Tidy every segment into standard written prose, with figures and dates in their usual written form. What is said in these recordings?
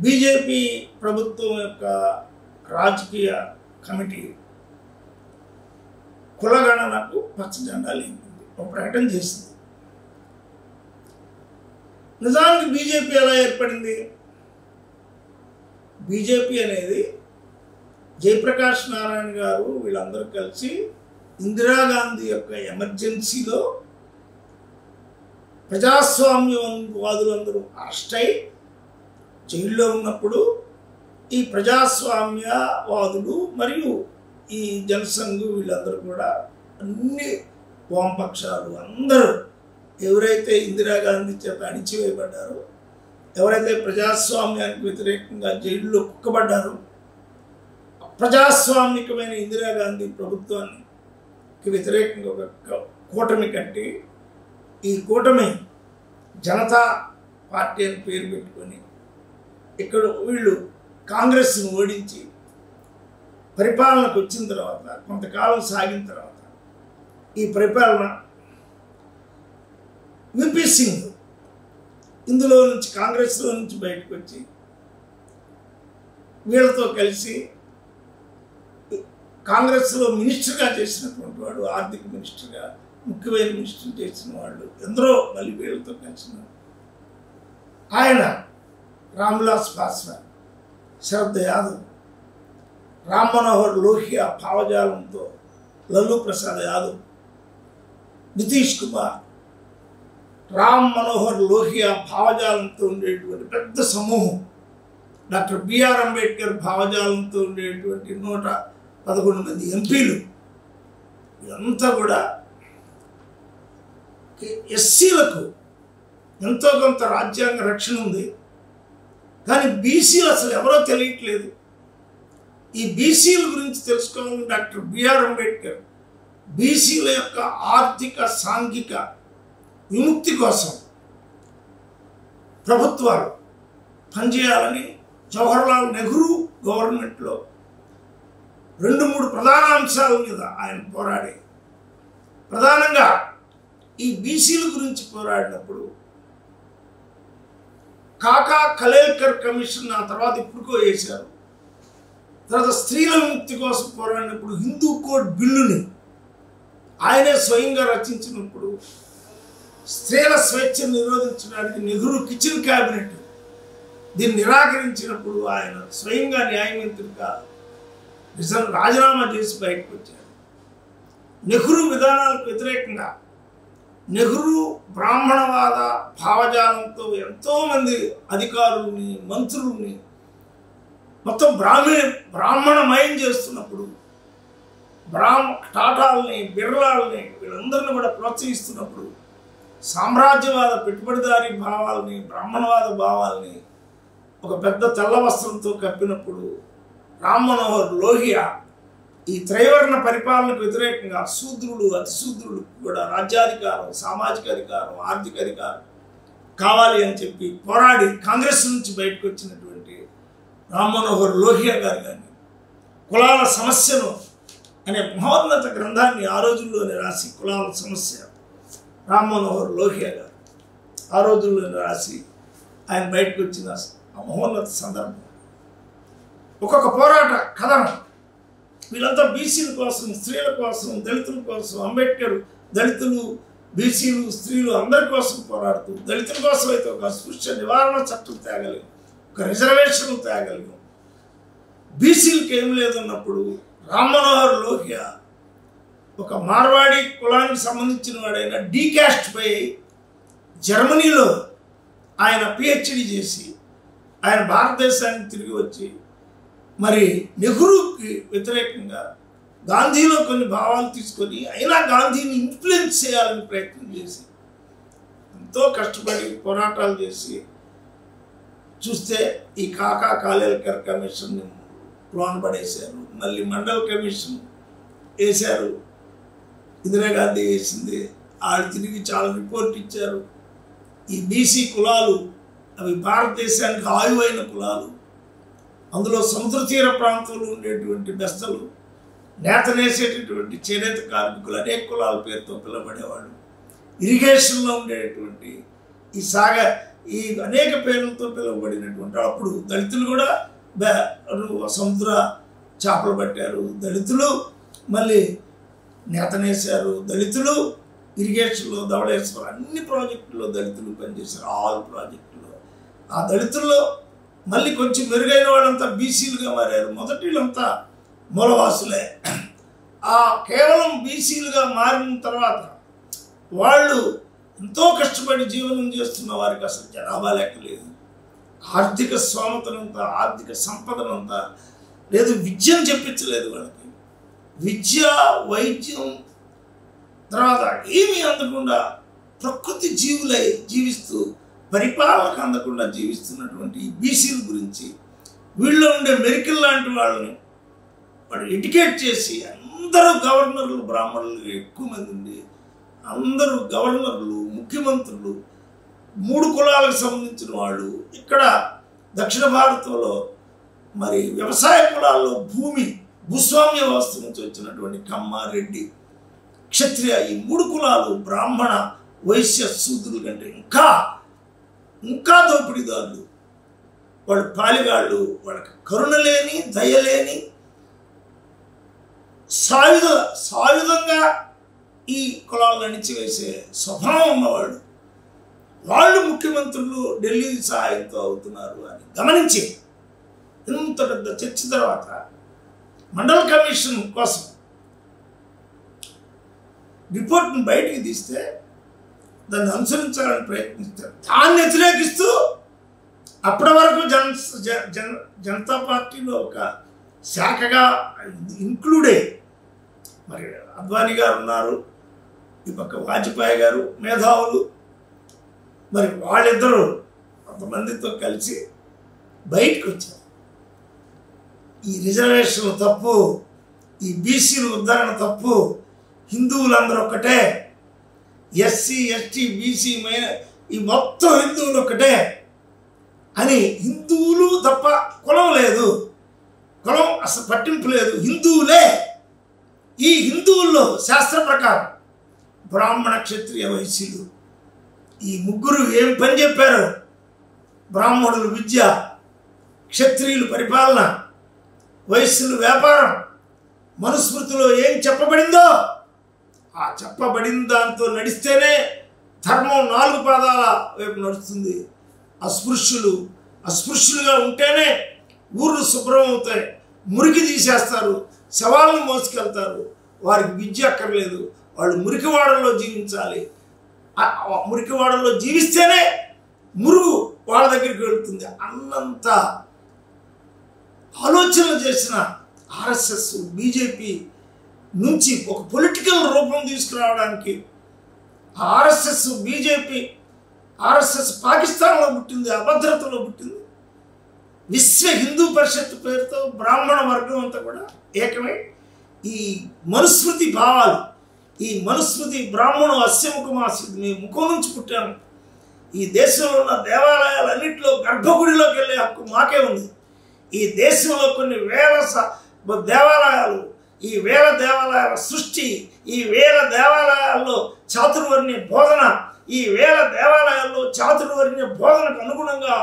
BJP ప్రభుత్వం యొక్క రాజకీయ కమిటీ కులగణనకు పచ్చజెండా లేపింది, ఒక ప్రకటన చేసింది. నిజానికి బీజేపీ ఎలా ఏర్పడింది? బీజేపీ అనేది జయప్రకాష్ నారాయణ గారు వీళ్ళందరూ కలిసి ఇందిరాగాంధీ యొక్క ఎమర్జెన్సీలో ప్రజాస్వామ్యవాదులందరూ అరెస్ట్ అయి జైల్లో ఉన్నప్పుడు ఈ ప్రజాస్వామ్యవాదులు మరియు ఈ జనసంఘ్ వీళ్ళందరూ కూడా అన్ని వామపక్షాలు అందరూ ఎవరైతే ఇందిరాగాంధీ చేత అణిచివేయబడ్డారో, ఎవరైతే ప్రజాస్వామ్యానికి వ్యతిరేకంగా జైల్లో కుక్కబడ్డారో, ప్రజాస్వామికమైన ఇందిరాగాంధీ ప్రభుత్వానికి వ్యతిరేకంగా ఒక కూటమి కట్టి ఈ కూటమి జనతా పార్టీ అని పేరు పెట్టుకొని ఇక్కడ వీళ్ళు కాంగ్రెస్ను ఓడించి పరిపాలనకు వచ్చిన తర్వాత కొంతకాలం సాగిన తర్వాత ఈ పరిపాలన విపి సింగ్ ఇందులో నుంచి కాంగ్రెస్లో నుంచి బయటకు వచ్చి వీళ్ళతో కలిసి కాంగ్రెస్లో మినిస్టర్గా చేసినటువంటి వాడు, ఆర్థిక మినిస్టర్గా ముఖ్యమైన మినిస్టర్ చేసిన వాళ్ళు ఎందరో మళ్ళీ వీళ్ళతో కలిసిన ఆయన రామ్విలాస్ పాస్వాన్, శరద్ యాదవ్, రామ్ మనోహర్ లోహియా భావజాలంతో లల్లూ ప్రసాద్ యాదవ్, నితీష్ కుమార్, రామ్ మనోహర్ లోహియా భావజాలంతో ఉండేటువంటి పెద్ద సమూహం, డాక్టర్ బిఆర్ అంబేద్కర్ భావజాలంతో ఉండేటువంటి 111 మంది ఎంపీలు, ఇదంతా కూడా ఎస్సీలకు ఎంతో కొంత రాజ్యాంగ రక్షణ ఉంది, కానీ బీసీలు అసలు ఎవరో తెలియట్లేదు. ఈ బీసీల గురించి తెలుసుకోవాలని డాక్టర్ బిఆర్ అంబేద్కర్ బీసీల యొక్క ఆర్థిక సాంఘిక విముక్తి కోసం ప్రభుత్వాలు పనిచేయాలని జవహర్లాల్ నెహ్రూ గవర్నమెంట్లో 2-3 ప్రధాన అంశాల మీద ఆయన పోరాడి, ప్రధానంగా ఈ బీసీల గురించి పోరాడినప్పుడు కాకా కలేల్కర్ కమిషన్ ఆ తర్వాత ఇప్పుడుకో వేశారు. తర్వాత స్త్రీల విముక్తి కోసం పోరాడినప్పుడు హిందూ కోడ్ బిల్లుని ఆయనే స్వయంగా రచించినప్పుడు స్త్రీల స్వేచ్ఛను నిరోధించడానికి నెహ్రూ కిచెన్ క్యాబినెట్ దీన్ని నిరాకరించినప్పుడు ఆయన స్వయంగా న్యాయమంత్రిగా రాజీనామా చేసి బయటకు వచ్చారు. నెహ్రూ విధానాలకు వ్యతిరేకంగా నెహ్రూ బ్రాహ్మణవాద భావజాలంతో ఎంతోమంది అధికారుల్ని, మంత్రుల్ని మొత్తం బ్రాహ్మణమయం చేస్తున్నప్పుడు, టాటాల్ని, బిర్లాల్ని వీళ్ళందరినీ కూడా ప్రోత్సహిస్తున్నప్పుడు సామ్రాజ్యవాద పెట్టుబడిదారీ భావాల్ని, బ్రాహ్మణవాద భావాల్ని ఒక పెద్ద తెల్ల వస్త్రంతో కప్పినప్పుడు రామ్ మనోహర్ లోహియా ఈ త్రైవర్ణ పరిపాలనకు వ్యతిరేకంగా శూద్రులు, అతిశూద్రులు కూడా రాజ్యాధికారం, సామాజిక అధికారం, ఆర్థిక అధికారం కావాలి అని చెప్పి పోరాడి కాంగ్రెస్ నుంచి బయటకు వచ్చినటువంటి రామ్ మనోహర్ లోహియా గారు కానీ కులాల సమస్యను అనే మహోన్నత గ్రంథాన్ని ఆ రోజుల్లోనే రాసి, కులాల సమస్య రామ్ మనోహర్ లోహియా గారు ఆ రోజుల్లోనే రాసి ఆయన బయటకు వచ్చిన ఆ మహోన్నత సందర్భం. ఒక్కొక్క పోరాట కథనం వీళ్ళంతా బీసీల కోసం, స్త్రీల కోసం, దళితుల కోసం, అంబేద్కర్ దళితులు, బీసీలు, స్త్రీలు అందరి కోసం పోరాడుతూ దళితుల కోసం అయితే ఒక అస్పృశ్య నివారణ చట్టం తేగలిగాం, ఒక రిజర్వేషన్ తేగలిగాం. బీసీలకు ఏం లేదన్నప్పుడు రామ్ మనోహర్ లోహియా ఒక మార్వాడి కులానికి సంబంధించిన వాడైన డీ క్యాస్ట్ పై జర్మనీలో ఆయన పిహెచ్డి చేసి ఆయన భారతదేశానికి తిరిగి వచ్చి మరి నెహ్రూకి వ్యతిరేకంగా గాంధీలో కొన్ని భావాలు తీసుకొని అయినా గాంధీని ఇన్ఫ్లుయెన్స్ చేయాలని ప్రయత్నం చేసి ఎంతో కష్టపడి పోరాటాలు చేసి చూస్తే ఈ కాకా కాలేల్కర్ కమిషన్ని లోనబడేశారు. మళ్ళీ మండల్ కమిషన్ వేశారు, ఇందిరాగాంధీ వేసింది, వాళ్ళు తిరిగి చాలా రిపోర్ట్ ఇచ్చారు. ఈ బీసీ కులాలు అవి భారతదేశానికి ఆయువైన కులాలు, అందులో సముద్ర తీర ప్రాంతంలో ఉండేటువంటి బెస్తలు, నేతనేసేటటువంటి చేనేత కార్మికులు, అనేక కులాల పేరుతో పిలువబడేవాళ్ళు, ఇరిగేషన్లో ఉండేటువంటి ఈ ఈ అనేక పేర్లతో పిలువబడినటువంటి అప్పుడు దళితులు కూడా సముద్ర చేపలు పట్టారు, దళితులు మళ్ళీ నేతనేశారు, దళితులు ఇరిగేషన్లో ధవళేశ్వరం అన్ని ప్రాజెక్టుల్లో దళితులు పనిచేశారు, ఆల్ ప్రాజెక్టులో. ఆ దళితుల్లో మళ్ళీ కొంచెం మెరుగైన వాళ్ళంతా బీసీలుగా మారారు. మొదటి వీళ్ళంతా మూలవాసులే. ఆ కేవలం బీసీలుగా మారిన తర్వాత వాళ్ళు ఎంతో కష్టపడి జీవనం చేస్తున్న వారికి అసలు జనాభా లెక్క లేదు, ఆర్థిక స్తోమతనంతా, ఆర్థిక సంపదనంతా లేదు, విద్యను చెప్పించలేదు వాళ్ళకి. విద్య, వైద్యం తర్వాత ఏమీ అందకుండా ప్రకృతి జీవులై జీవిస్తూ పరిపాలనకు అందకుండా జీవిస్తున్నటువంటి ఈ బీసీల గురించి వీళ్ళలో ఉండే మెరికల్ లాంటి వాళ్ళని వాడు ఎడ్యుకేట్ చేసి అందరూ గవర్నర్లు బ్రాహ్మణులు ఎక్కువ మంది ఉండి అందరూ గవర్నర్లు, ముఖ్యమంత్రులు, 3 కులాలకు సంబంధించిన వాళ్ళు. ఇక్కడ దక్షిణ భారతంలో మరి వ్యవసాయ కులాల్లో భూస్వామ్య వ్యవస్థ నుంచి వచ్చినటువంటి కమ్మ, రెడ్డి, క్షత్రియ ఈ 3 కులాలు బ్రాహ్మణ, వైశ్య, శూద్రుల కంటే ఇంకా దోపిడీదారులు. వాళ్ళు పాలిగాళ్ళు, వాళ్ళకి కరుణ లేని, దయలేని, సాయుధంగా ఈ కులాలను అణిచివేసే స్వభావం ఉన్నవాళ్ళు. వాళ్ళు ముఖ్యమంత్రులు ఢిల్లీ సహాయంతో అవుతున్నారు అని గమనించి ఇంత పెద్ద చర్చ తర్వాత మండల కమిషన్ కోసం రిపోర్ట్ని బయటికి తీస్తే దాన్ని అనుసరించాలని ప్రయత్నిస్తారు. దాన్ని వ్యతిరేకిస్తూ అప్పటి వరకు జనతా పార్టీలో ఒక శాఖగా ఇంక్లూడే మరి అద్వానీ గారు ఉన్నారు, ఈ పక్క వాజ్పేయి గారు మేధావులు, మరి వాళ్ళిద్దరూ కొంతమందితో కలిసి బయటకు వచ్చారు. ఈ రిజర్వేషన్ తప్పు, ఈ బీసీలు ఉద్ధరణ తప్పు, హిందువులందరూ ఒక్కటే, ఎస్సీ, ఎస్టీ, బీసీ ఈ మొత్తం హిందువులు ఒక్కటే అని, హిందువులు తప్ప కులం లేదు, కులం అసలు పట్టింపు లేదు, హిందువులే. ఈ హిందువుల్లో శాస్త్ర ప్రకారం బ్రాహ్మణ, క్షత్రియ, వైశ్యులు ఈ 3 ఏం పని చెప్పారు? బ్రాహ్మణులు విద్య, క్షత్రియులు పరిపాలన, వైశ్యులు వ్యాపారం. మనుస్మృతిలో ఏం చెప్పబడిందో ఆ చెప్పబడిన దాంతో నడిస్తేనే ధర్మం 4 పాదాల వైపు నడుస్తుంది. అస్పృశ్యులుగా ఉంటేనే ఊర్లు శుభ్రం అవుతాయి, మురికి తీసేస్తారు, శవాలను మోసుకెళ్తారు. వారికి విద్య అక్కర్లేదు, వాళ్ళు మురికివాడల్లో జీవించాలి. మురికివాడల్లో జీవిస్తేనే మురుగు వాళ్ళ దగ్గరికి వెళుతుంది అన్నంత ఆలోచనలు చేసిన ఆర్ఎస్ఎస్, బీజేపీ నుంచి ఒక పొలిటికల్ రూపం తీసుకురావడానికి ఆర్ఎస్ఎస్, బీజేపీ, ఆర్ఎస్ఎస్ పాకిస్తాన్లో పుట్టింది, అభద్రతలో పుట్టింది. విశ్వ హిందూ పరిషత్ పేరుతో బ్రాహ్మణ వర్గం అంతా కూడా ఏకమై ఈ మనుస్మృతి భావాలు, ఈ మనుస్మృతి బ్రాహ్మణం అస్యముఖమాసిద్ధి, మేము ముఖం నుంచి పుట్టాము, ఈ దేశంలో ఉన్న దేవాలయాలన్నింటిలో గర్భగుడిలోకి వెళ్ళే హక్కు మాకే ఉంది. ఈ దేశంలో కొన్ని వేల దేవాలయాలు, ఈ వేల దేవాలయాల సృష్టి, ఈ వేల దేవాలయాల్లో చాతుర్వర్ణ్య బోధన, ఈ వేల దేవాలయాల్లో చాతుర్వర్ణ్య బోధనకు అనుగుణంగా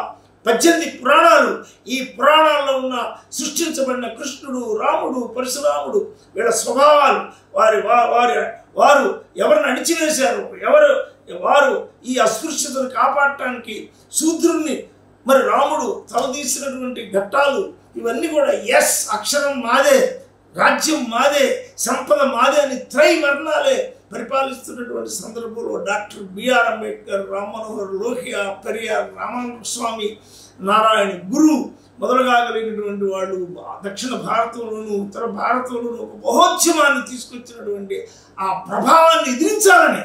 18 పురాణాలు, ఈ పురాణాల్లో ఉన్న సృష్టించబడిన కృష్ణుడు, రాముడు, పరశురాముడు, వీళ్ళ స్వభావాలు, వారు ఎవరిని అణిచివేశారు, వారు ఈ అస్పృశ్యతను కాపాడటానికి శూద్రుణ్ణి మరి రాముడు తలదీసినటువంటి ఘట్టాలు, ఇవన్నీ కూడా అక్షరం మాదే, రాజ్యం మాదే, సంపద మాదే అని త్రైవర్ణాలే పరిపాలిస్తున్నటువంటి సందర్భంలో డాక్టర్ బిఆర్ అంబేద్కర్, రామ్ మనోహర్ లోహియా, పెరియార్, రామానంద స్వామి, నారాయణ గురు మొదలుగాగలిగినటువంటి వాళ్ళు దక్షిణ భారతంలోను ఉత్తర భారతంలోను ఒక మహోద్యమాన్ని తీసుకొచ్చినటువంటి ఆ ప్రభావాన్ని ఎదిరించాలని,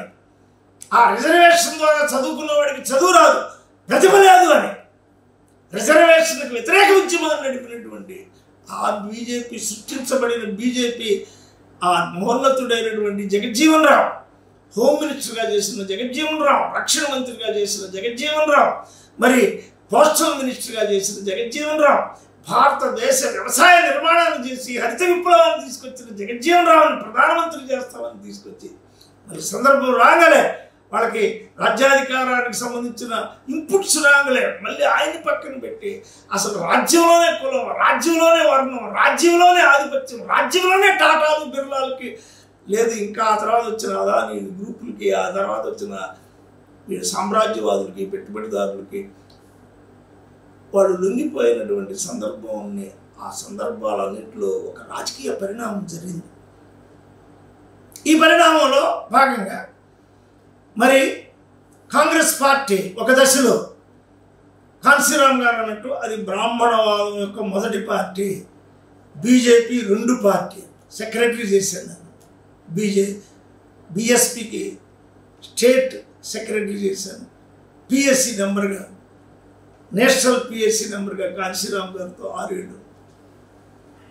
ఆ రిజర్వేషన్ ద్వారా చదువుకున్న వాడికి చదువు రాదు, ప్రతిభ లేదు అని రిజర్వేషన్కి వ్యతిరేక ఉద్యమాన్ని నడిపినటువంటి ఆ బీజేపీ, సృష్టించబడిన బీజేపీ, ఆ మహోన్నతుడైనటువంటి జగజ్జీవన్ రావు, హోమ్ మినిస్టర్గా చేసిన జగజ్జీవన్ రావు, రక్షణ మంత్రిగా చేసిన జగజ్జీవన్ రావు, మరి పోస్టల్ మినిస్టర్గా చేసిన జగజ్జీవన్ రావు, భారతదేశ వ్యవసాయ నిర్మాణాన్ని చేసి హరిత విప్లవాన్ని తీసుకొచ్చిన జగజ్జీవన్ రావుని ప్రధానమంత్రి చేస్తామని తీసుకొచ్చి మరి సందర్భం రాగానే వాళ్ళకి రాజ్యాధికారానికి సంబంధించిన ఇన్పుట్స్ రాగలే, మళ్ళీ ఆయన పక్కన పెట్టి అసలు రాజ్యంలోనే కులం, రాజ్యంలోనే వర్ణం, రాజ్యంలోనే ఆధిపత్యం, రాజ్యంలోనే టాటాలు బిర్లాలకి లేదు, ఇంకా ఆ తర్వాత వచ్చిన అదాని గ్రూపులకి, ఆ తర్వాత వచ్చిన సామ్రాజ్యవాదులకి, పెట్టుబడిదారులకి వాళ్ళు లొంగిపోయినటువంటి సందర్భాన్ని, ఆ సందర్భాలన్నింటిలో ఒక రాజకీయ పరిణామం జరిగింది. ఈ పరిణామంలో భాగంగా మరి కాంగ్రెస్ పార్టీ ఒక దశలో కాన్సీరామ్ గారు అన్నట్టు అది బ్రాహ్మణవాదం యొక్క మొదటి పార్టీ, బీజేపీ 2 పార్టీ, సెక్రటరీ చేశాను బిఎస్పికి స్టేట్ సెక్రటరీ చేశాను, పిఎస్సి నెంబర్గా, నేషనల్ పిఎస్సి నెంబర్గా కాన్సీరామ్ గారితో 6 ఏళ్ళు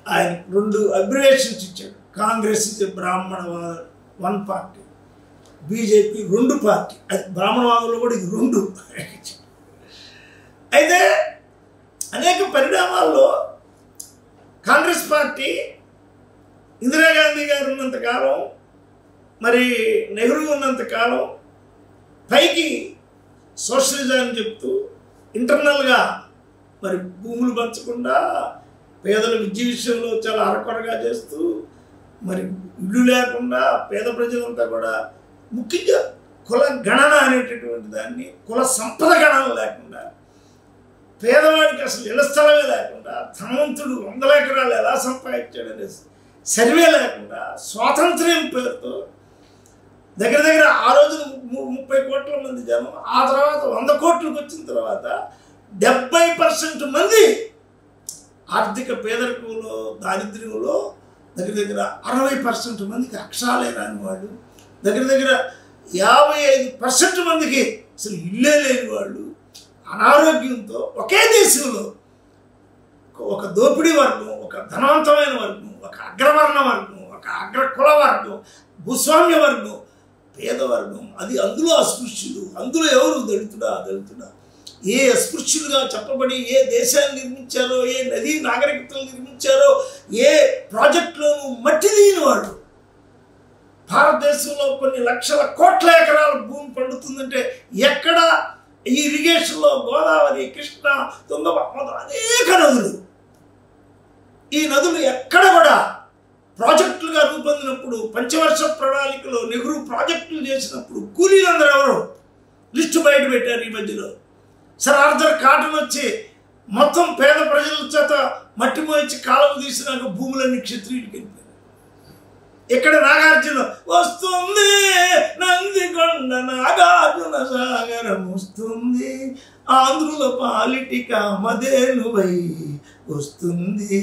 ఆయన 2 అబ్రివేషన్స్ ఇచ్చాడు. కాంగ్రెస్ ఇస్ బ్రాహ్మణవాద 1 పార్టీ, బీజేపీ 2 పార్టీ, అది బ్రాహ్మణవాదంలో కూడా ఇది 2. అయితే అనేక పరిణామాల్లో కాంగ్రెస్ పార్టీ ఇందిరాగాంధీ గారు ఉన్నంతకాలం, మరి నెహ్రూ ఉన్నంతకాలం పైకి సోషలిజాన్ని చెప్తూ ఇంటర్నల్గా మరి భూములు పంచకుండా పేదల విద్య విషయంలో చాలా అరకొరగా చేస్తూ, మరి ఇల్లు లేకుండా పేద ప్రజలంతా కూడా ముఖ్యంగా కుల గణన అనేటటువంటి దాన్ని, కుల సంపద గణన లేకుండా, పేదవాడికి అసలు ఇళ్ల స్థలమే లేకుండా, ధనవంతుడు 100 ఎకరాలు ఎలా సంపాదించాడనే సర్వే లేకుండా, స్వాతంత్ర్యం పేరుతో దగ్గర దగ్గర ఆ రోజున 30 కోట్ల మంది జనం, ఆ తర్వాత 100 కోట్లకు వచ్చిన తర్వాత 70% మంది ఆర్థిక పేదరికంలో, దారిద్ర్యంలో, దగ్గర దగ్గర 60% మందికి అక్షరాలే రాని వాళ్ళు, దగ్గర దగ్గర 55% మందికి అసలు ఇల్లే లేని వాళ్ళు, అనారోగ్యంతో ఒకే దేశంలో ఒక దోపిడీ వర్గం, ఒక ధనవంతమైన వర్గం, ఒక అగ్రవర్ణ వర్గం, ఒక అగ్ర కుల వర్గం, భూస్వామ్య వర్గం, పేదవర్గం, అది అందులో అస్పృశ్యులు, అందులో ఎవరు దళితుడా, ఏ అస్పృశ్యులుగా చెప్పబడి ఏ దేశాన్ని నిర్మించారో, ఏ నదీ నాగరికతలు నిర్మించారో, ఏ ప్రాజెక్టులోనూ మట్టి తీయని వాళ్ళు. భారతదేశంలో కొన్ని లక్షల కోట్ల ఎకరాల భూమి పండుతుందంటే ఎక్కడ ఈ ఇరిగేషన్లో గోదావరి, కృష్ణ, తుంగభద్ర అనేక నదులు, ఈ నదులు ఎక్కడ కూడా ప్రాజెక్టులుగా రూపొందినప్పుడు, పంచవర్ష ప్రణాళికలో నెహ్రూ ప్రాజెక్టులు చేసినప్పుడు కూలీలందరూ ఎవరు లిస్టు బయట పెట్టారు. ఈ మధ్యలో సర్ ఆర్థర్ కాటన్ వచ్చి మొత్తం పేద ప్రజల చేత మట్టి మోయించి కాలువ తీసినాక భూములన్నీ క్షత్రియుడికి వెళ్ళిపోయారు. ఇక్కడ నాగార్జున వస్తుంది, నందికొండ నాగార్జున సాగరం వస్తుంది, ఆంధ్రుల పాలిటిక మదేనువై వస్తుంది.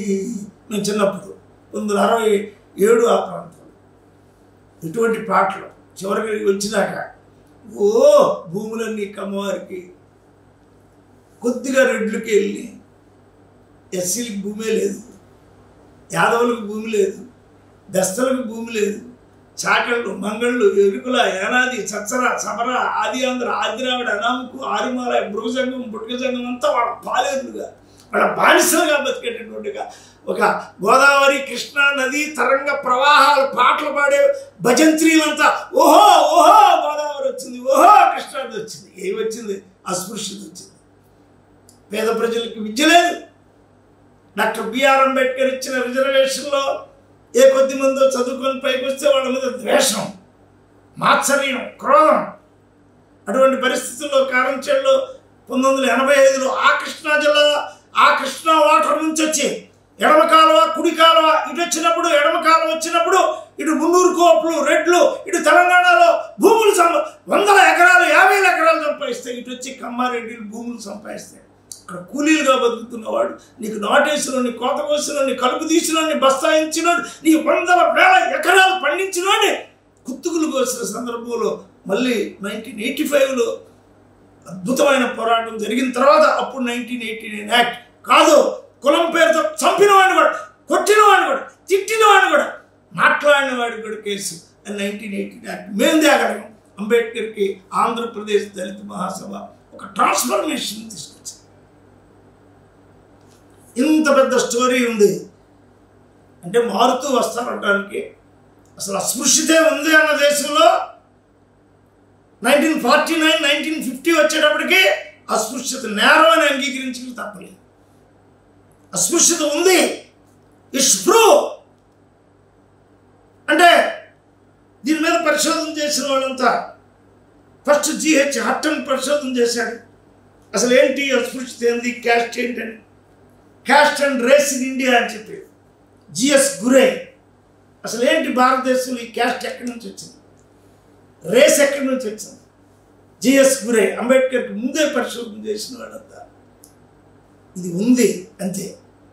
నేను చిన్నప్పుడు 1967 ఆ ప్రాంతంలో ఇటువంటి పాటలు చివరికి వచ్చినాక ఓ భూములన్నీ కమ్మవారికి, కొద్దిగా రెడ్లకి వెళ్ళి ఎస్సీలకు భూమే లేదు, యాదవులకు భూమి లేదు, దస్తలకు భూమి లేదు, చాకళ్ళు, మంగళ్ళు, ఎరుకుల, యానాది, చచ్చర, సబర, ఆది ఆంధ్ర, ఆదిరావిడ, అనాముకు, ఆరిమాల, భృగజంగం, బుట్కజంగం అంతా వాళ్ళ పాలేరులుగా, వాళ్ళ బానిసలుగా బతికేటటువంటిగా ఒక గోదావరి, కృష్ణా నది తరంగ ప్రవాహాలు పాటలు పాడే భజంత్రీలంతా ఓహో ఓహో గోదావరి వచ్చింది, ఓహో కృష్ణాది వచ్చింది. ఏమి వచ్చింది? అస్పృశ్యత వచ్చింది. పేద ప్రజలకు విద్య లేదు. డాక్టర్ బిఆర్ అంబేద్కర్ ఇచ్చిన రిజర్వేషన్లో ఏ కొద్ది మందో చదువుకొని పైకి వస్తే వాళ్ళ మీద ద్వేషం, మాత్సర్యం, క్రోధం. అటువంటి పరిస్థితుల్లో కారంచేడులో 1985లో ఆ కృష్ణా జిల్లా, ఆ కృష్ణా వాటర్ నుంచి వచ్చి ఎడమ కాలువ, కుడి కాలువ, ఇటు వచ్చినప్పుడు, ఎడమ కాలువ వచ్చినప్పుడు ఇటు మున్నూరు కోపులు, రెడ్లు, ఇటు తెలంగాణలో భూములు 100 ఎకరాలు, 50 ఎకరాలు సంపాదిస్తాయి. ఇటు వచ్చి కమ్మారెడ్డిలు భూములు సంపాదిస్తాయి. అక్కడ కూలీలుగా బతుకుతున్నవాడు, నీకు నాటేసినోడిని, కోత కోసినోడిని, కలుపు తీసినోడిని, బస్తాయించినోడు, నీకు 100,000 ఎకరాలు పండించినోడిని కుత్తుకులు కోసిన సందర్భంలో మళ్ళీ 1985లో అద్భుతమైన పోరాటం జరిగిన తర్వాత అప్పుడు 1989 యాక్ట్ కాదు, కులం పేరుతో చంపినవాడిని కూడా, కొట్టినవాడిని కూడా, తిట్టినవాడిని కూడా, మాట్లాడిన వాడిని కూడా కేసు 1989 యాక్ట్ మేము తేగలిగాం. అంబేద్కర్కి ఆంధ్రప్రదేశ్ దళిత మహాసభ ఒక ట్రాన్స్ఫర్మేషన్ తీసుకొచ్చింది. ఇంత పెద్ద స్టోరీ ఉంది అంటే మారుతూ వస్తారనడానికి అసలు అస్పృశ్యతే ఉంది అన్న దేశంలో 1949, 1950 వచ్చేటప్పటికి అస్పృశ్యత నేరం అని అంగీకరించడం తప్పలేదు. అస్పృశ్యత ఉంది, ఇట్స్ ప్రూవ్. అంటే దీని మీద పరిశోధన చేసిన వాళ్ళంతా ఫస్ట్ జిహెచ్ హట్టన్ పరిశోధన చేశాడు. అసలు ఏంటి అస్పృశ్యత ఏంది, క్యాస్ట్ ఏంటని, caste and race in India అని చెప్పి జిఎస్ గురే అసలు ఏంటి భారతదేశంలో ఈ క్యాస్ట్ ఎక్కడి నుంచి వచ్చింది, రేస్ ఎక్కడి నుంచి వచ్చింది. జిఎస్ గురే అంబేద్కర్కి ముందే పరిశోధన చేసిన వాళ్ళంతా ఇది ఉంది అంతే,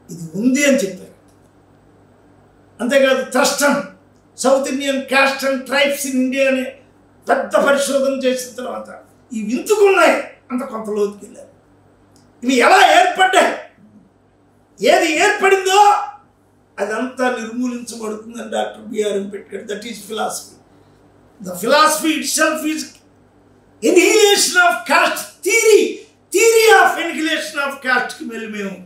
ఇది ఉంది అని చెప్పారు. అంతేకాదు Thurstone south Indian caste and tribes in India అనే పెద్ద పరిశోధన చేసిన తర్వాత ఇవి వింతుకున్నాయి అంత కొంత లోతుకి వెళ్ళారు. ఇవి ఎలా ఏర్పడ్డాయి, ఏది ఏర్పడిందో అదంతా నిర్మూలించబడుతుందని doctor BR Ambedkar. That is philosophy. The philosophy it self is annihilation of caste theory. Theory of annihilation of కాస్ట్కి వెళ్ళి మేము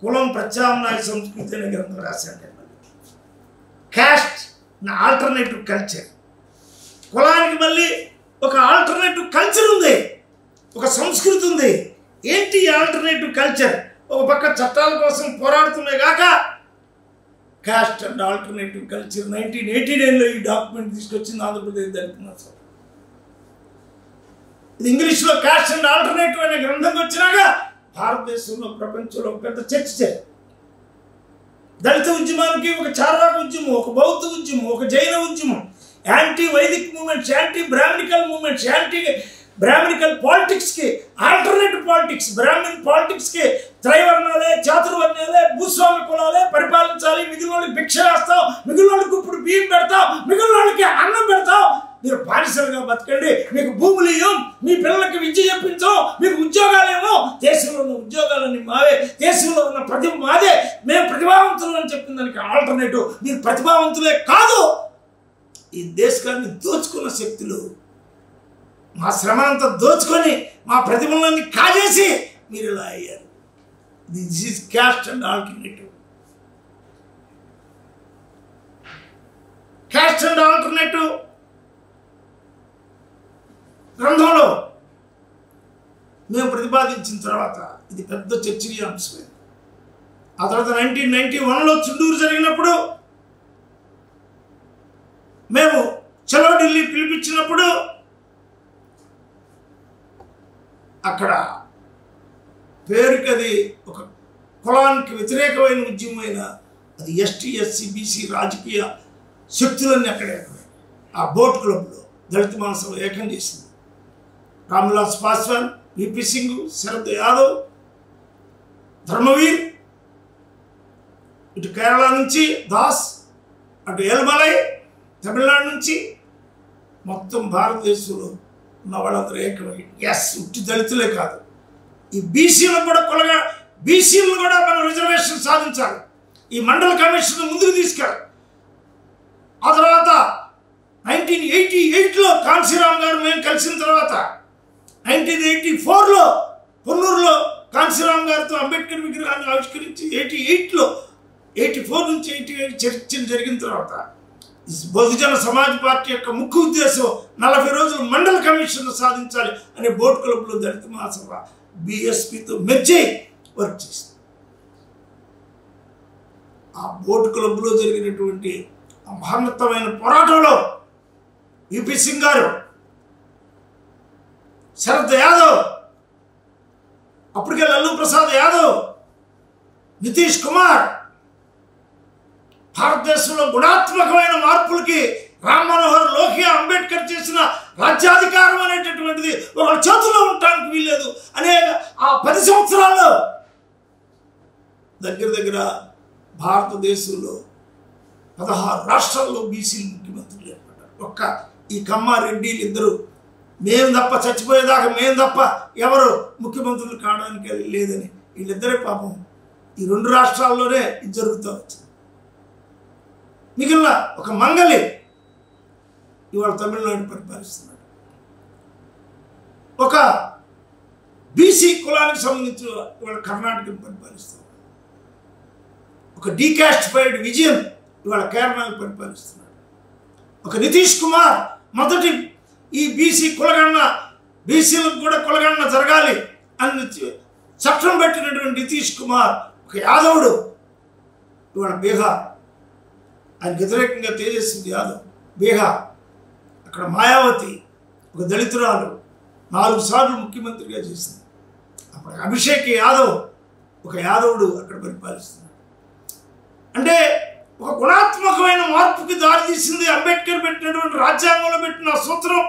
కులం ప్రత్యామ్నాయ సంస్కృతి అనే గ్రంథం రాశాను. Caste alternative culture. కులానికి మళ్ళీ ఒక ఆల్టర్నేటివ్ కల్చర్ ఉంది, ఒక సంస్కృతి ఉంది. ఏంటి ఆల్టర్నేటివ్ కల్చర్? ఒక పక్క చట్టాల కోసం పోరాడుతున్నాయి కాక కాస్ట్ అండ్ ఆల్టర్నేటివ్ కల్చర్ 1989లో ఈ డాక్యుమెంట్ తీసుకొచ్చింది ఆంధ్రప్రదేశ్ దళిత మహాసభ. ఇది ఇంగ్లీష్లో కాస్ట్ అండ్ ఆల్టర్నేటివ్ అనే గ్రంథం వచ్చినాక భారతదేశంలో ప్రపంచంలో ఒక పెద్ద చర్చ చేయాలి. దళిత ఉద్యమానికి ఒక చార్వాక ఉద్యమం, ఒక బౌద్ధ ఉద్యమం, ఒక జైన ఉద్యమం, యాంటీ వైదిక్ movements, anti brahminical movements, anti brahminical పాలిటిక్స్కి ఆల్టర్నేటివ్ పాలిటిక్స్. బ్రాహ్మణ్ పాలిటిక్స్కి త్రైవర్ణాలే, చాతుర్వర్ణాలే, భూస్వామి కులాలే పరిపాలించాలి, మిగిలిన వాళ్ళకి భిక్ష వేస్తాం, మిగిలిన వాళ్ళకి ఇప్పుడు బియ్యం పెడతాం, మిగిలిన వాళ్ళకి అన్నం పెడతాం, మీరు బానిసలుగా బతకండి, మీకు భూములు ఇవ్వం, మీ పిల్లలకి విద్య చెప్పించాం, మీకు ఉద్యోగాలేమో, దేశంలో ఉన్న ఉద్యోగాలన్నీ మావే, దేశంలో ఉన్న ప్రతిభ మాదే, మేము ప్రతిభావంతులు అని చెప్పిన దానికి ఆల్టర్నేటివ్ మీరు ప్రతిభావంతులే కాదు, ఈ దేశాన్ని దోచుకున్న శక్తులు మా శ్రమ అంతా దోచుకొని మా ప్రతిభలన్నీ కాజేసి మీరు ఇలా అయ్యారు. This is caste and alternative. Caste and alternative గ్రంథంలో మేము ప్రతిపాదించిన తర్వాత ఇది పెద్ద చర్చనీయాంశమైంది. ఆ తర్వాత 1991లో చుండూరు జరిగినప్పుడు మేము చలో ఢిల్లీ పిలిపించినప్పుడు అక్కడ పేరుకి అది ఒక కులానికి వ్యతిరేకమైన ఉద్యమమైన అది ఎస్టీ ఎస్సీ బీసీ రాజకీయ శక్తులన్నీ అక్కడే ఆ బోట్ క్లబ్లో దళిత మహాసభ ఏకం చేసింది. రామ్విలాస్ పాస్వాన్, విపి సింగ్, శరద్ యాదవ్, ధర్మవీర్, ఇటు కేరళ నుంచి దాస్, అటు ఏల్మలై తమిళనాడు నుంచి మొత్తం భారతదేశంలో ఉన్న వాళ్ళందరూ ఏకమై ఎస్ ఉట్టి దళితులే కాదు ఈ బీసీలను కూడా బీసీలను కూడా మనం రిజర్వేషన్ సాధించాలి, ఈ మండల కమిషన్ ముందుకు తీసుకెళ్ళాలి. ఆ తర్వాత 1988లో కాంశీరామ్ గారు మేము కలిసిన తర్వాత 1984లో పొన్నూరులో కాంశీరామ్ గారితో అంబేద్కర్ విగ్రహాన్ని ఆవిష్కరించి 84 నుంచి 88 చర్చలు జరిగిన తర్వాత బహుజన సమాజ్ పార్టీ యొక్క ముఖ్య ఉద్దేశం 40 రోజులు మండల కమిషన్ సాధించాలి అనే బోట్ క్లబ్లో దళిత మహాసభ బీఎస్పీతో మెర్జై వర్క్ చేసింది. ఆ బోట్ క్లబ్లో జరిగినటువంటి మహోన్నతమైన పోరాటంలో విపి సింగ్ గారు, శరద్ యాదవ్, అప్పటికే లల్లూ ప్రసాద్ యాదవ్, నితీష్ కుమార్ భారతదేశంలో గుణాత్మకమైన మార్పులకి రామ్ మనోహర్ లోహియా అంబేద్కర్ చేసిన రాజ్యాధికారం అనేటటువంటిది ఒక చేతుల్లో ఉండటానికి వీల్లేదు అనే ఆ 10 సంవత్సరాల్లో దగ్గర భారతదేశంలో 16 రాష్ట్రాల్లో బీసీలు ముఖ్యమంత్రులు ఏర్పడ్డారు. ఒక్క ఈ కమ్మారెడ్డిలు ఇద్దరు మేము తప్ప చచ్చిపోయేదాకా మేము తప్ప ఎవరు ముఖ్యమంత్రులు కావడానికి లేదని వీళ్ళిద్దరే పాపం ఈ 2 రాష్ట్రాల్లోనే ఇది జరుగుతూ వచ్చింది. మిగిలిన ఒక మంగళి ఇవాళ తమిళనాడు పరిపాలిస్తున్నాడు. ఒక బీసీ కులానికి సంబంధించిన ఇవాళ కర్ణాటకను పరిపాలిస్తున్నాడు. ఒక డీకాస్టిఫైడ్ విజయన్ ఇవాళ కేరళను పరిపాలిస్తున్నాడు. ఒక నితీష్ కుమార్ మొదటి ఈ బీసీ కులగణన బీసీలకు కూడా కులగణన జరగాలి అని చట్టం పెట్టినటువంటి నితీష్ కుమార్ ఒక యాదవుడు ఇవాళ బీహార్ ఆయనకు వ్యతిరేకంగా తేజస్వి యాదవ్ బీహార్, అక్కడ మాయావతి ఒక దళితురాలు 4 సార్లు ముఖ్యమంత్రిగా చేసింది. అప్పుడు అభిషేక్ యాదవ్ ఒక యాదవుడు అక్కడ పరిపాలిస్తున్నాడు. అంటే ఒక గుణాత్మకమైన మార్పుకి దారితీసింది అంబేద్కర్ పెట్టినటువంటి రాజ్యాంగంలో పెట్టిన సూత్రం.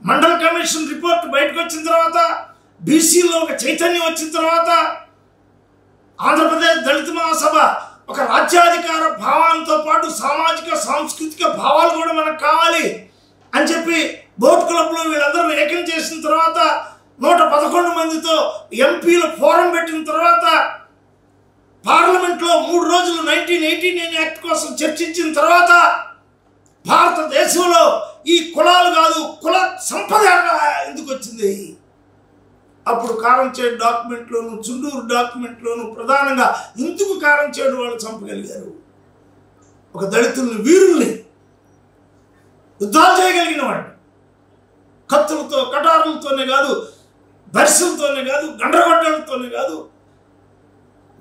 మండల్ కమిషన్ రిపోర్ట్ బయటకు వచ్చిన తర్వాత, బీసీలో ఒక చైతన్యం వచ్చిన తర్వాత, ఆంధ్రప్రదేశ్ దళిత మహాసభ ఒక రాజ్యాధికార భావాలతో పాటు సామాజిక సాంస్కృతిక భావాలు కూడా మనకు కావాలి అని చెప్పి బోట్ క్లబ్లో వీళ్ళందరూ ఏకం చేసిన తర్వాత 111 మందితో ఎంపీల ఫోరం పెట్టిన తర్వాత పార్లమెంట్లో 3 రోజులు 1989 యాక్ట్ కోసం చర్చించిన తర్వాత భారతదేశంలో ఈ కులాలు కాదు కుల సంపద ఎందుకు వచ్చింది? అప్పుడు కారంచేడు డాక్యుమెంట్లోను చుండూరు డాక్యుమెంట్లోను ప్రధానంగా ఎందుకు కారంచేడు వాళ్ళు చంపగలిగారు? ఒక దళితుల్ని వీరుల్ని యుద్ధాలు చేయగలిగిన వాడు, కత్తులతో కటారులతోనే కాదు, బర్సులతోనే కాదు, గండ్రగొడ్డలతోనే కాదు,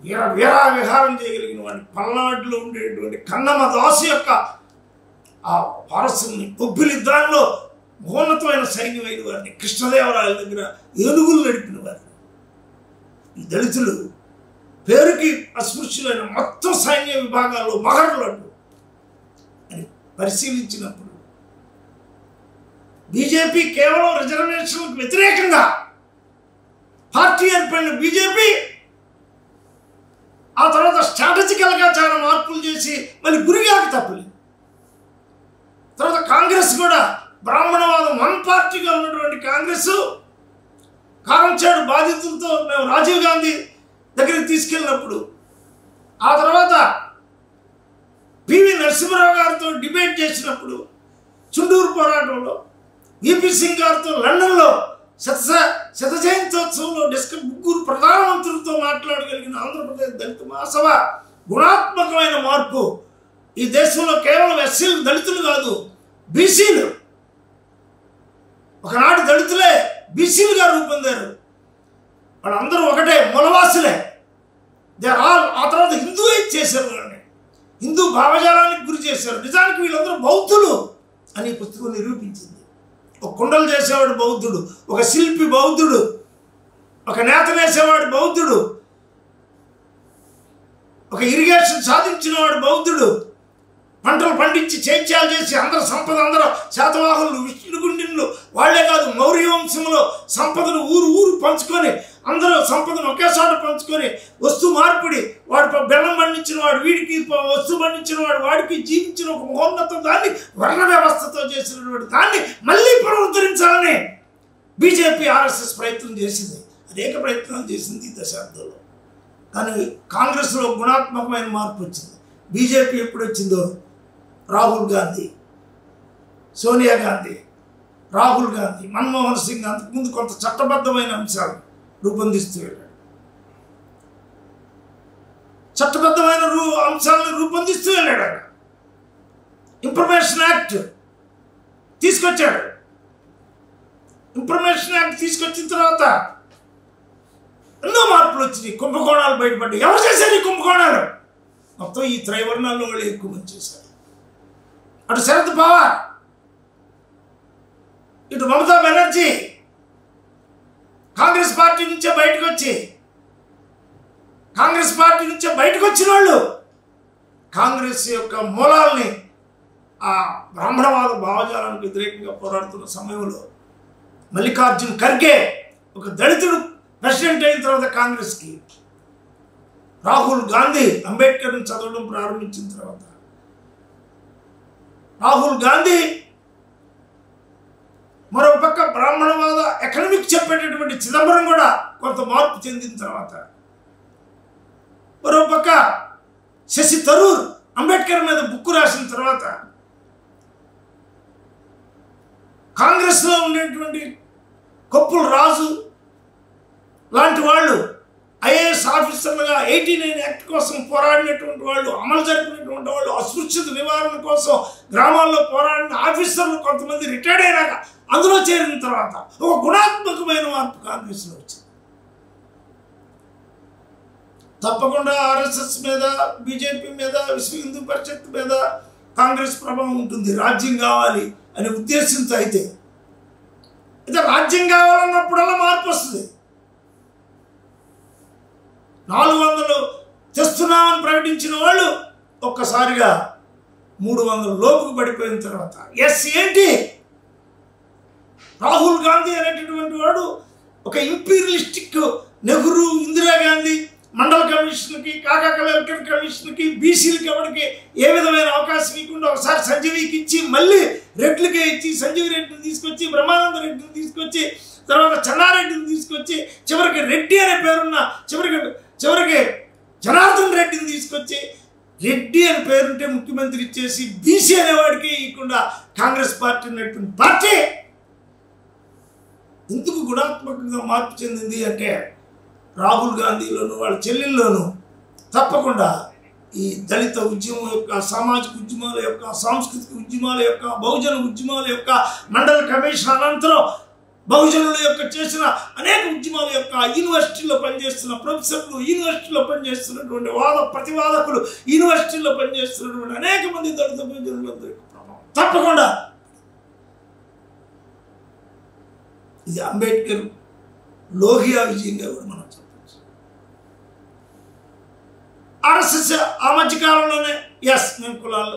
విహారం చేయగలిగిన వాడిని. పల్నాడులో ఉండేటువంటి కన్నమ్మ దాసు యొక్క ఆ వారసుల్ని బొబ్బిలి యుద్ధాల్లో మహోన్నతమైన సైన్యమైన వారిని, కృష్ణదేవరాయల దగ్గర ఏనుగులు నడిపిన వారిని. ఈ దళితులు పేరుకి అస్పృశ్యులైన మొత్తం సైన్య విభాగాల్లో మహర్లు అని పరిశీలించినప్పుడు బీజేపీ కేవలం రిజర్వేషన్లకు వ్యతిరేకంగా పార్టీ ఏర్పడిన బీజేపీ ఆ తర్వాత స్ట్రాటజికల్గా చాలా మార్పులు చేసి మళ్ళీ గురిగాకి తప్పలేదు. తర్వాత కాంగ్రెస్ కూడా బ్రాహ్మణవాదం వన్ పార్టీగా ఉన్నటువంటి కాంగ్రెస్ కారంచేడు బాధితులతో మేము రాజీవ్ గాంధీ దగ్గరికి తీసుకెళ్ళినప్పుడు, ఆ తర్వాత పివి నరసింహరావు గారితో డిబేట్ చేసినప్పుడు, చుండూరు పోరాటంలో విపి సింగ్ గారితో లండన్లో శత జయంత్యోత్సవంలో ముగ్గురు ప్రధానమంత్రులతో మాట్లాడగలిగిన ఆంధ్రప్రదేశ్ దళిత మహాసభ గుణాత్మకమైన మార్పు. ఈ దేశంలో కేవలం ఎస్సీలు దళితులు కాదు, బీసీలు ఒకనాటి దళితులే బీసీలుగా రూపొందారు. వాళ్ళందరూ ఒకటే మూలవాసులే. They are all. ఆ తర్వాత హిందూయిజ్ చేశారు, వాళ్ళని హిందూ భావజాలానికి గురి చేశారు. నిజానికి వీళ్ళందరూ బౌద్ధులు అని పుస్తకం నిరూపించింది. ఒక కుండలు చేసేవాడు బౌద్ధుడు, ఒక శిల్పి బౌద్ధుడు, ఒక నేత వేసేవాడు బౌద్ధుడు, ఒక ఇరిగేషన్ సాధించిన వాడు బౌద్ధుడు, పంటలు పండించి చైత్యాలు చేసి అందరూ సంపద, అందరూ శాతవాహనులు విష్ణుగుండిన్లు వాళ్లే కాదు, మౌర్య వంశంలో సంపదను ఊరు పంచుకొని అందరూ సంపదను ఒకేసారి పంచుకొని వస్తు మార్పిడి, వాడు బెల్లం పండించిన వాడు వీడికి, వస్తువు పండించిన వాడు వాడికి జీవించిన ఒక మహోన్నత దాన్ని వర్ణ వ్యవస్థతో చేసినటువంటి దాన్ని మళ్ళీ పునరుద్ధరించాలని బీజేపీ ఆర్ఎస్ఎస్ ప్రయత్నం చేసింది. అనేక ప్రయత్నాలు చేసింది ఈ దశాబ్దంలో. కానీ కాంగ్రెస్లో గుణాత్మకమైన మార్పు వచ్చింది. బీజేపీ ఎప్పుడు వచ్చిందో రాహుల్ గాంధీ, సోనియా గాంధీ, రాహుల్ గాంధీ, మన్మోహన్ సింగ్ అంతకుముందు కొంత చట్టబద్ధమైన అంశాలు రూపొందిస్తూ వెళ్ళాడు. చట్టబద్ధమైన అంశాలను రూపొందిస్తూ వెళ్ళాడు. ఆయన ఇన్ఫర్మేషన్ యాక్ట్ తీసుకొచ్చాడు. ఇన్ఫర్మేషన్ యాక్ట్ తీసుకొచ్చిన తర్వాత ఎన్నో మార్పులు వచ్చినాయి. కుంభకోణాలు బయటపడ్డాయి. ఎవరు చేశారు ఈ కుంభకోణాలు? మొత్తం ఈ త్రైవర్ణాల్లో వాళ్ళు ఎక్కువ మంది చేశారు. అటు శరద్ పవార్, ఇటు మమతా బెనర్జీ కాంగ్రెస్ పార్టీ నుంచే బయటకు వచ్చిన వాళ్ళు కాంగ్రెస్ యొక్క మూలాల్ని ఆ బ్రాహ్మణవాద భావజాలానికి వ్యతిరేకంగా పోరాడుతున్న సమయంలో మల్లికార్జున్ ఖర్గే ఒక దళితుడు ప్రెసిడెంట్ అయిన తర్వాత కాంగ్రెస్కి, రాహుల్ గాంధీ అంబేద్కర్ని చదవడం ప్రారంభించిన తర్వాత, రాహుల్ గాంధీ మరో పక్క బ్రాహ్మణవాద ఎకనమిక్ చెప్పేటటువంటి చిదంబరం కూడా కొంత మార్పు చెందిన తర్వాత, మరో పక్క శశి థరూర్ అంబేద్కర్ మీద బుక్కు రాసిన తర్వాత, కాంగ్రెస్లో ఉండేటువంటి కొప్పుల రాజు లాంటి వాళ్ళు ఐఏఎస్ ఆఫీసర్లుగా 89 యాక్ట్ కోసం పోరాడినటువంటి వాళ్ళు, అమలు జరిపినటువంటి వాళ్ళు, అస్పృశ్యత నివారణ కోసం గ్రామాల్లో పోరాడిన ఆఫీసర్లు కొంతమంది రిటైర్డ్ అయినాక అందులో చేరిన తర్వాత ఒక గుణాత్మకమైన మార్పు కాంగ్రెస్లో వచ్చింది. తప్పకుండా ఆర్ఎస్ఎస్ మీద, బీజేపీ మీద, విశ్వ హిందూ పరిషత్ మీద కాంగ్రెస్ ప్రభావం ఉంటుంది రాజ్యం కావాలి అనే ఉద్దేశంతో. అయితే రాజ్యం కావాలన్నప్పుడల్లా మార్పు వస్తుంది. 400 తెస్తున్నామని ప్రకటించిన వాళ్ళు ఒక్కసారిగా 300 లోపుకు పడిపోయిన తర్వాత ఏంటి రాహుల్ గాంధీ అనేటటువంటి వాడు ఒక ఇంపీరియలిస్టిక్ నెహ్రూ, ఇందిరాగాంధీ మండల కమిషన్కి, కాకా కలెక్టర్ కమిషన్కి, బీసీలకి ఎవరికి ఏ విధమైన అవకాశం ఇవ్వకుండా ఒకసారి సంజీవికి ఇచ్చి, మళ్ళీ రెడ్లకే ఇచ్చి, సంజీవి రెడ్డిని తీసుకొచ్చి, బ్రహ్మానంద రెడ్డిని తీసుకొచ్చి, తర్వాత చెన్నారెడ్డిని తీసుకొచ్చి, చివరికి రెడ్డి అనే పేరున్న చివరికి జనార్దన్ రెడ్డిని తీసుకొచ్చి, రెడ్డి అని పేరుంటే ముఖ్యమంత్రి ఇచ్చేసి బీసీ అనేవాడికి ఇవ్వకుండా కాంగ్రెస్ పార్టీ ఉన్నటువంటి పార్టీ ఎందుకు గుణాత్మకంగా మార్పు చెందింది అంటే రాహుల్ గాంధీలోను వాళ్ళ చెల్లెల్లోనూ తప్పకుండా ఈ దళిత ఉద్యమం యొక్క, సామాజిక ఉద్యమాల యొక్క, సాంస్కృతిక ఉద్యమాల యొక్క, బహుజన ఉద్యమాల యొక్క, మండల కమిషన్ అనంతరం బహుజనుల యొక్క చేసిన అనేక ఉద్యమాల యొక్క, యూనివర్సిటీలో పనిచేస్తున్న ప్రొఫెసర్లు, యూనివర్సిటీలో పనిచేస్తున్నటువంటి ప్రతివాదకులు, యూనివర్సిటీలో పనిచేస్తున్నటువంటి అనేక మంది దళిత బహుజనులందరి ప్రభావం తప్పకుండా ఇది అంబేద్కర్ లోహియా విజయంగా కూడా మనం చెప్పచ్చు. ఆర్ఎస్ఎస్ ఆ మధ్యకాలంలోనే మేము కులాల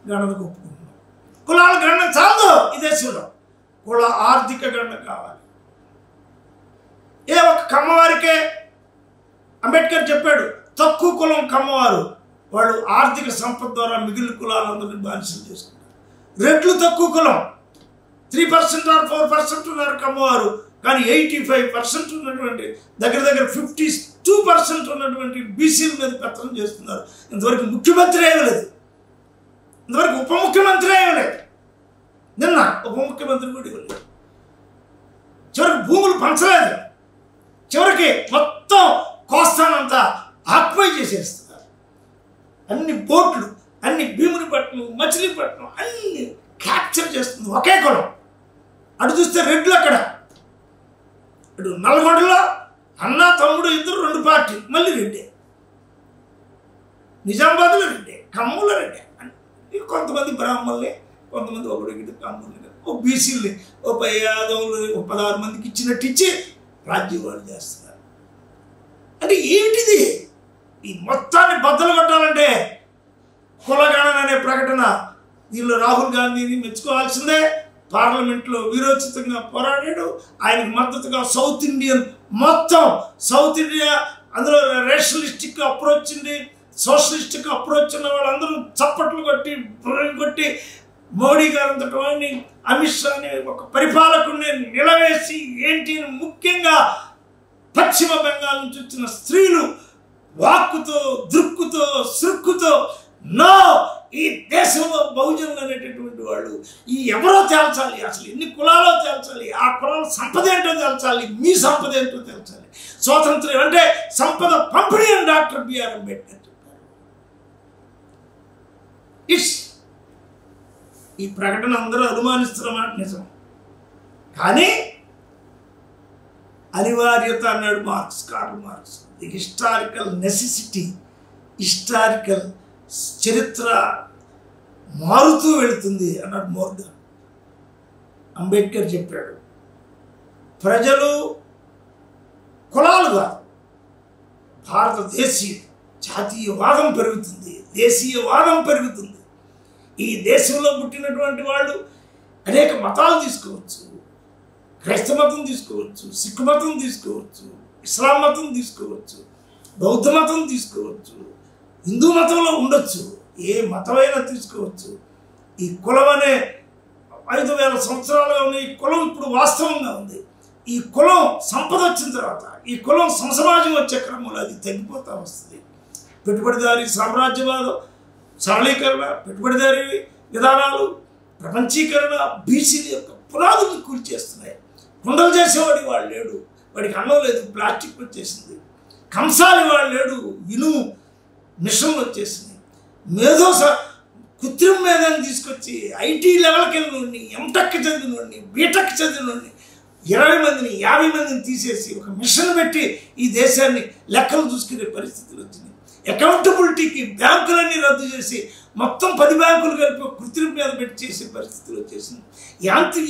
గణనకు ఒప్పుకుంటున్నాం. కులాల గణన చాలదు ఈ దేశంలో, కుల ఆర్థిక గణన కావాలి. ఒక కమ్మవారికే అంబేద్కర్ చెప్పాడు, తక్కువ కులం కమ్మవారు, వాళ్ళు ఆర్థిక సంపద ద్వారా మిగిలిన కులాలందరినీ బానిసలు చేసుకుంటారు. రెడ్లు తక్కువ కులం, 3% or 4% ఉన్నారు కమ్మవారు, కానీ 85% ఉన్నటువంటి దగ్గర 52% ఉన్నటువంటి బీసీల మీద పెత్తనం చేస్తున్నారు. ఇంతవరకు ముఖ్యమంత్రి ఇవ్వలేదు, ఇంతవరకు ఉప ముఖ్యమంత్రి ఇవ్వలేదు, నిన్న ఉప ముఖ్యమంత్రి కూడా ఇవ్వలేదు. చివరికి భూములు పంచలేదు, చివరికి మొత్తం కోస్తానంతా ఆక్యుపై చేసేస్తున్నారు. అన్ని బోట్లు, అన్ని భీమునిపట్నం, మచిలీపట్నం అన్ని క్యాప్చర్ చేస్తుంది ఒకే కులం. అటు చూస్తే రెడ్లు అక్కడ, ఇటు నల్గొండలో అన్న తమ్ముడు ఇద్దరు 2 పార్టీలు, మళ్ళీ రెడ్డే. నిజామాబాద్లో రెడ్డే, ఖమ్మంలో రెడ్డే. కొంతమంది బ్రాహ్మణులే, కొంతమంది ఒకటి కమ్ముల్ని, ఓ బీసీలని, ఓ 10 యాదవులు, 16 మందికి ఇచ్చినట్టు ఇచ్చి రాజ్యం వాళ్ళు చేస్తున్నారు. అంటే ఏమిటిది? ఈ మొత్తాన్ని బద్దలు కొట్టాలంటే కులగణన అనే ప్రకటన, దీనిలో రాహుల్ గాంధీని మెచ్చుకోవాల్సిందే. పార్లమెంట్లో వీరోచితంగా పోరాడాడు. ఆయనకు మద్దతుగా సౌత్ ఇండియన్ మొత్తం, సౌత్ ఇండియా అందులో రేషనలిస్టిక్ అప్రోచ్ ఉంది, సోషలిస్టిక్ అప్రోచ్ ఉన్న వాళ్ళందరూ చప్పట్లు కొట్టి మోడీ గారంతటి వాడిని, అమిత్ షాని ఒక పరిపాలకుడిని నిలవేసి ఏంటి ముఖ్యంగా పశ్చిమ బెంగాల్ నుంచి వచ్చిన స్త్రీలు వాక్కుతో, దృక్కుతో, సృక్కుతో నో, ఈ దేశంలో బహుజనులు అనేటటువంటి వాళ్ళు ఈ ఎవరో తేల్చాలి, అసలు ఎన్ని కులాలో తేల్చాలి, ఆ కులాల సంపద ఏంటో తేల్చాలి, మీ సంపద ఏంటో తేల్చాలి, స్వాతంత్ర్యం అంటే సంపద పంపిణీ అని డాక్టర్ బిఆర్ అంబేద్కర్ చెప్పారు. ఈ ప్రకటన అందరూ అనుమానిస్తున్నమాట నిజం, కానీ అనివార్యత అన్నాడు Karl Marx. The historical necessity, historical చరిత్ర మారుతూ వెళుతుంది అన్నాడు మోర్గన్. అంబేద్కర్ చెప్పాడు, ప్రజలు కులాలు కాదు, భారతదేశీయ జాతీయవాదం పెరుగుతుంది, దేశీయవాదం పెరుగుతుంది. ఈ దేశంలో పుట్టినటువంటి వాళ్ళు అనేక మతాలు తీసుకోవచ్చు, క్రైస్తవ మతం తీసుకోవచ్చు, సిక్ మతం తీసుకోవచ్చు, ఇస్లాం మతం తీసుకోవచ్చు, బౌద్ధ మతం తీసుకోవచ్చు, హిందూ మతంలో ఉండొచ్చు, ఏ మతమైనా తీసుకోవచ్చు. ఈ కులం అనే 5000 సంవత్సరాలుగా ఉన్న ఈ కులం ఇప్పుడు వాస్తవంగా ఉంది. ఈ కులం సంపద వచ్చిన తర్వాత, ఈ కులం సమసమాజం వచ్చే క్రమంలో అది తగ్గిపోతూ వస్తుంది. పెట్టుబడిదారీ సామ్రాజ్యవాదం, సరళీకరణ, పెట్టుబడిదారీ విధానాలు, ప్రపంచీకరణ బీసీల యొక్క పునాదులు కూల్చేస్తున్నాయి. కుండలు చేసేవాడు వాడు లేడు, వాడికి అన్నం లేదు, ప్లాస్టిక్ వచ్చేసింది. కంసాలి వాళ్ళు లేడు, ఇనుము మిషన్లు వచ్చేసినాయి. కృత్రిమ మేధాన్ని తీసుకొచ్చి ఐటీ లెవెల్కి వెళ్ళినోడిని, ఎంటెక్ చదివినోడిని, బీటెక్ చదివినోడిని 20 మందిని 50 మందిని తీసేసి ఒక మిషన్ పెట్టి ఈ దేశాన్ని లెక్కలు చూసుకునే పరిస్థితులు వచ్చినాయి. అకౌంటబిలిటీకి బ్యాంకులన్నీ రద్దు చేసి మొత్తం 10 బ్యాంకులు కలిపి కృత్రిమ మీద పెట్టి చేసే పరిస్థితులు వచ్చేసింది.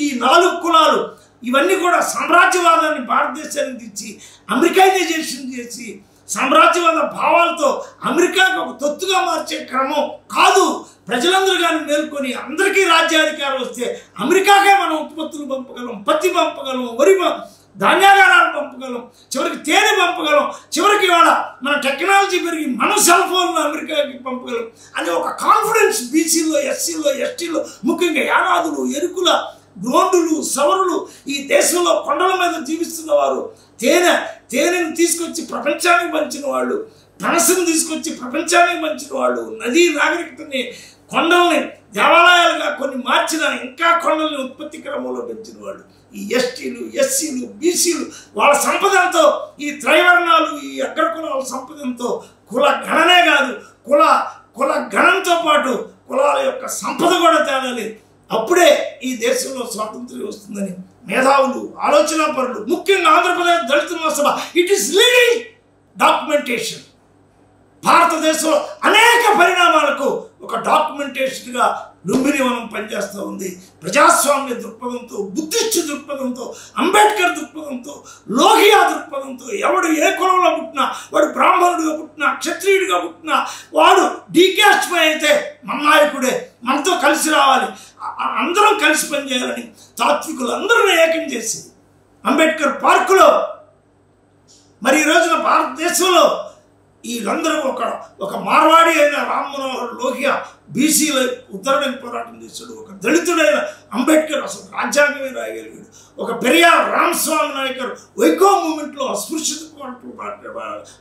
ఈ 4 కులాలు ఇవన్నీ కూడా సామ్రాజ్యవాదాన్ని భారతదేశానికి తెచ్చి అమెరికైజేషన్ చేసి సామ్రాజ్యవాద భావాలతో అమెరికాకు ఒక తొత్తుగా మార్చే క్రమం కాదు. ప్రజలందరూ కానీ మేల్కొని అందరికీ రాజ్యాధికారం వస్తే అమెరికాకే మనం ఉత్పత్తులు పంపగలం, పత్తి పంపగలం, వరి ధాన్యాగారాలు పంపగలం, చివరికి తేనె పంపగలం, చివరికి ఇవాళ మన టెక్నాలజీ పెరిగి మన సెల్ ఫోన్లు అమెరికాకి పంపగలం అని ఒక కాన్ఫిడెన్స్ బీసీలో, ఎస్సీలో, ఎస్టీలో, ముఖ్యంగా యానాదులు, ఎరుకుల, గ్రోండులు, సవరులు ఈ దేశంలో కొండల మీద జీవిస్తున్న వారు, తేనెను తీసుకొచ్చి ప్రపంచానికి పంచిన వాళ్ళు, పనసను తీసుకొచ్చి ప్రపంచానికి పంచిన వాళ్ళు, నదీ నాగరికతని, కొండల్ని దేవాలయాలుగా కొన్ని మార్చిన, ఇంకా కొండల్ని ఉత్పత్తి క్రమంలో పెంచిన వాళ్ళు ఈ ఎస్టీలు, ఎస్సీలు, బీసీలు వాళ్ళ సంపదంతో, ఈ త్రైవర్ణాలు, ఈ అగ్రకులాల సంపదంతో కుల గణనే కాదు, కుల గణంతో పాటు కులాల యొక్క సంపద కూడా తేడాలి. అప్పుడే ఈ దేశంలో స్వాతంత్ర్యం వస్తుందని మేధావులు, ఆలోచనాపరులు, ముఖ్యంగా ఆంధ్రప్రదేశ్ దళిత మహాసభ ఇట్ ఈస్ లీడింగ్ డాక్యుమెంటేషన్. భారతదేశంలో అనేక పరిణామాలకు ఒక డాక్యుమెంటేషన్గా లుంబిని వనం పనిచేస్తూ ఉంది. ప్రజాస్వామ్య దృక్పథంతో, బుద్ధిస్ట్ దృక్పథంతో, అంబేద్కర్ దృక్పథంతో, లోహియా దృక్పథంతో, ఎవడు ఏ కులంలో పుట్టినా, వాడు బ్రాహ్మణుడిగా పుట్టినా, క్షత్రియుడిగా పుట్టినా, వాడు డీకాస్ట్ అయితే మన నాయకుడే, మనతో కలిసి రావాలి, అందరం కలిసి పనిచేయాలని తాత్వికులు అందరూ ఏకం చేసి అంబేద్కర్ పార్కులో మరి ఈ రోజున భారతదేశంలో వీళ్ళందరూ ఒక మార్వాడి అయిన రామ్ మనోహర్ లోహియా బీసీలో ఉత్తరానికి పోరాటం చేశాడు. ఒక దళితుడైన అంబేద్కర్ అసలు రాజ్యాంగమే రాయగలిగాడు. ఒక పెరియార్ రామస్వామి నాయకర్ వైకో మూమెంట్లో అస్పృశ్యత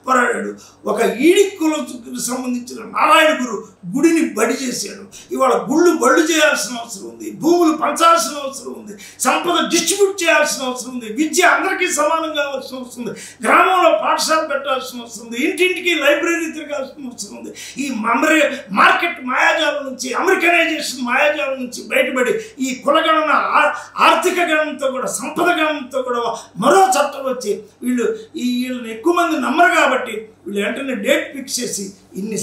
పోరాడాడు. ఒక ఈడి కులకు సంబంధించిన నారాయణ గురు గుడిని బడి చేశాడు. ఇవాళ బళ్ళు చేయాల్సిన అవసరం ఉంది, భూములు పంచాల్సిన అవసరం ఉంది, సంపద డిస్ట్రిబ్యూట్ చేయాల్సిన అవసరం ఉంది, విద్య అందరికీ సమానంగా కావాల్సిన అవసరం ఉంది, గ్రామంలో పాఠశాల పెట్టాల్సిన అవసరం ఉంది, ఇంటింటికి లైబ్రరీ తిరగాల్సిన అవసరం ఉంది. ఈ మార్కెట్ మాయాజాలం నుంచి, అమెరికనైజేషన్ మాయాజాలం నుంచి బయటపడి ఈ కులగణన, ఆర్థిక గణంతో కూడా, సంపద గణంతో కూడా మరో చట్టం వచ్చి వీళ్ళని ఎక్కువ మంది నమ్మరు కాబట్టి వీళ్ళు వెంటనే డేట్ ఫిక్స్ చేసి 2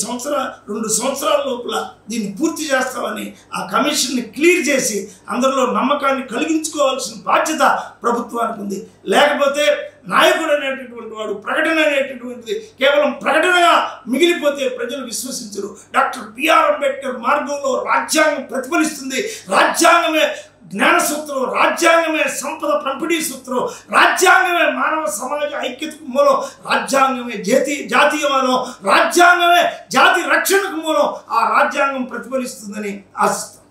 సంవత్సరాల లోపల దీన్ని పూర్తి చేస్తామని ఆ కమిషన్ని క్లియర్ చేసి అందరిలో నమ్మకాన్ని కలిగించుకోవాల్సిన బాధ్యత ప్రభుత్వానికి ఉంది. లేకపోతే నాయకుడు అనేటటువంటి వాడు ప్రకటన అనేటటువంటిది కేవలం ప్రకటనగా మిగిలిపోతే ప్రజలు విశ్వసించరు. డాక్టర్ బిఆర్ అంబేద్కర్ మార్గంలో రాజ్యాంగం ప్రతిఫలిస్తుంది. రాజ్యాంగమే జ్ఞాన సూత్రం, రాజ్యాంగమే సంపద పంపిణీ సూత్రం, రాజ్యాంగమే మానవ సమాజ ఐక్యతకు మూలం, రాజ్యాంగమే జాతీయవాదం, రాజ్యాంగమే జాతి రక్షణకు మూలం. ఆ రాజ్యాంగం ప్రతిఫలిస్తుందని ఆశిస్తాం.